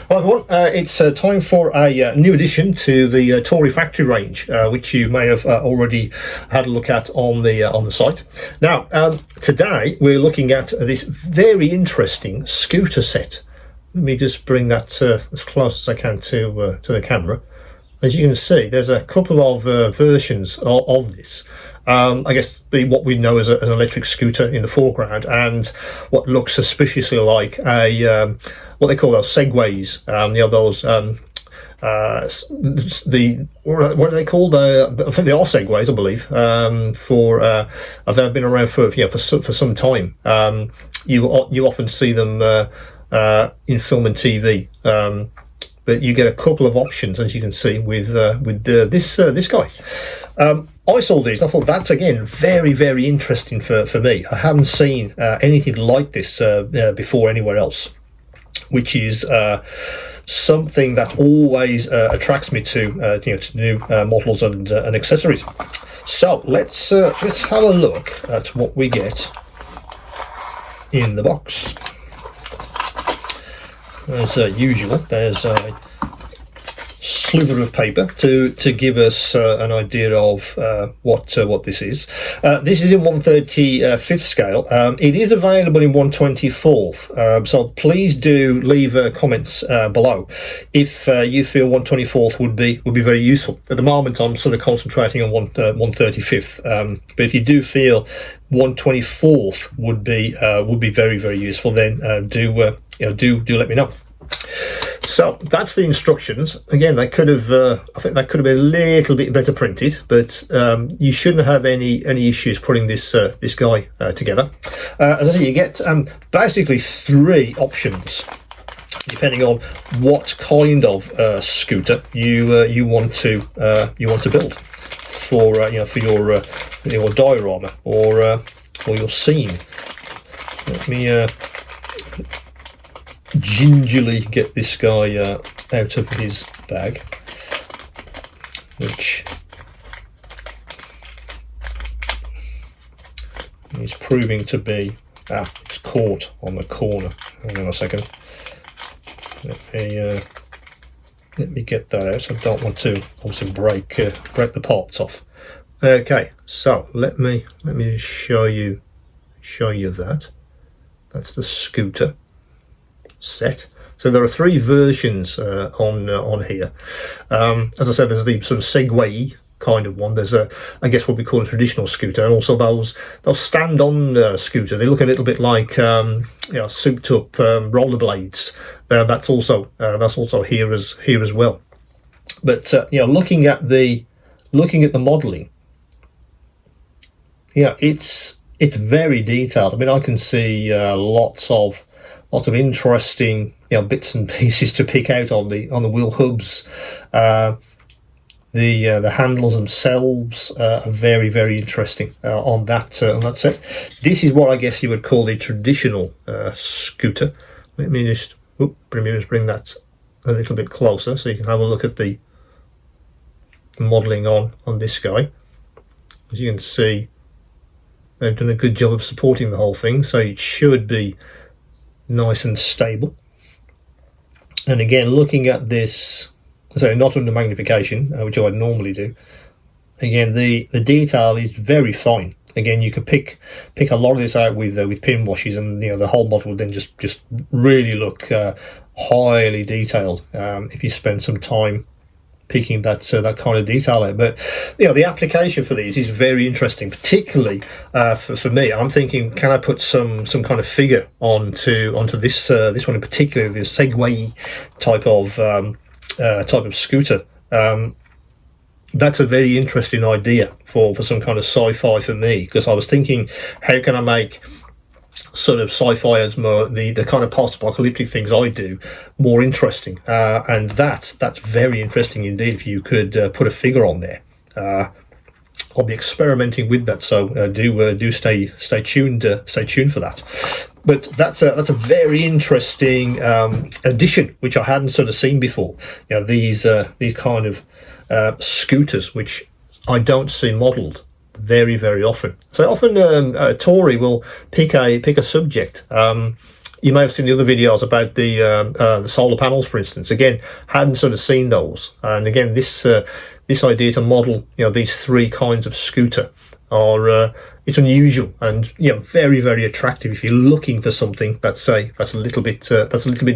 Hi everyone, it's time for a new addition to the Tory factory range, which you may have already had a look at on the site. Now, today we're looking at this very interesting scooter set. Let me just bring that as close as I can to the camera. As you can see, there's a couple of versions of this. I guess what we know as an electric scooter in the foreground, and what looks suspiciously like a what they call those segways. Those what are they called? I think they are segways, I believe. They've been around for some time. You often see them in film and TV. But you get a couple of options, as you can see, with this guy. I saw these. I thought that's again very, very interesting for me. I haven't seen anything like this before anywhere else, which is something that always attracts me to new models and accessories. So let's have a look at what we get in the box. As usual, there's a sliver of paper to give us an idea of what this is. This is in 1/35th scale. It is available in 1/24th, so please do leave comments below if you feel 1/24th would be very useful. At the moment, I'm sort of concentrating on 1/35th, but if you do feel 1/24th would be very, very useful, then do let me know. So that's the instructions. Again, they could have I think that could have been a little bit better printed, but you shouldn't have any issues putting this guy together. As I say, you get basically three options depending on what kind of scooter you want to build for your diorama or your scene. Let me gingerly get this guy out of his bag, which is proving to be it's caught on the corner. Hang on a second. Let me get that out. I don't want to obviously break the parts off. Okay, so let me show you that. That's the scooter set. So there are three versions on here. As I said, there's the sort of Segway kind of one. There's I guess what we call a traditional scooter, and also those stand-on scooter. They look a little bit like souped up rollerblades. That's also here as well. But looking at the modelling, it's very detailed. I mean, I can see lots of interesting bits and pieces to pick out on the wheel hubs. The handles themselves are very, very interesting on that set. This is what I guess you would call the traditional scooter. Let me just bring that a little bit closer so you can have a look at the modelling on this guy. As you can see, they've done a good job of supporting the whole thing, so it should be nice and stable. And again, looking at this, so not under magnification, which I would normally do, again the detail is very fine. Again, you could pick a lot of this out with pin washes, and the whole model would then just really look highly detailed if you spend some time picking that kind of detail out. But the application for these is very interesting, particularly for me. I'm thinking, can I put some kind of figure onto this one in particular, the Segway type of scooter. That's a very interesting idea for some kind of sci-fi for me, because I was thinking, how can I make sort of sci-fi as more the kind of post-apocalyptic things I do more interesting, and that's very interesting indeed if you could put a figure on there. I'll be experimenting with that, so do stay tuned for that. But that's a very interesting addition, which I hadn't sort of seen before. These kind of scooters, which I don't see modelled very, very often. So often Tory will pick a subject. You may have seen the other videos about the solar panels, for instance. Again, hadn't sort of seen those. And again, this idea to model, these three kinds of scooter are it's unusual and very, very attractive if you're looking for something that's a little bit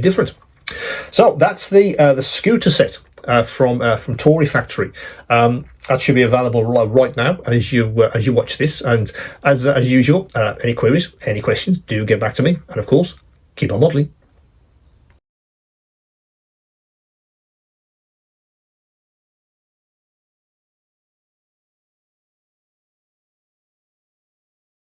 different. So that's the scooter set from Tory Factory. That should be available right now as you watch this. And as usual, any queries, any questions, do get back to me. And of course, keep on modelling.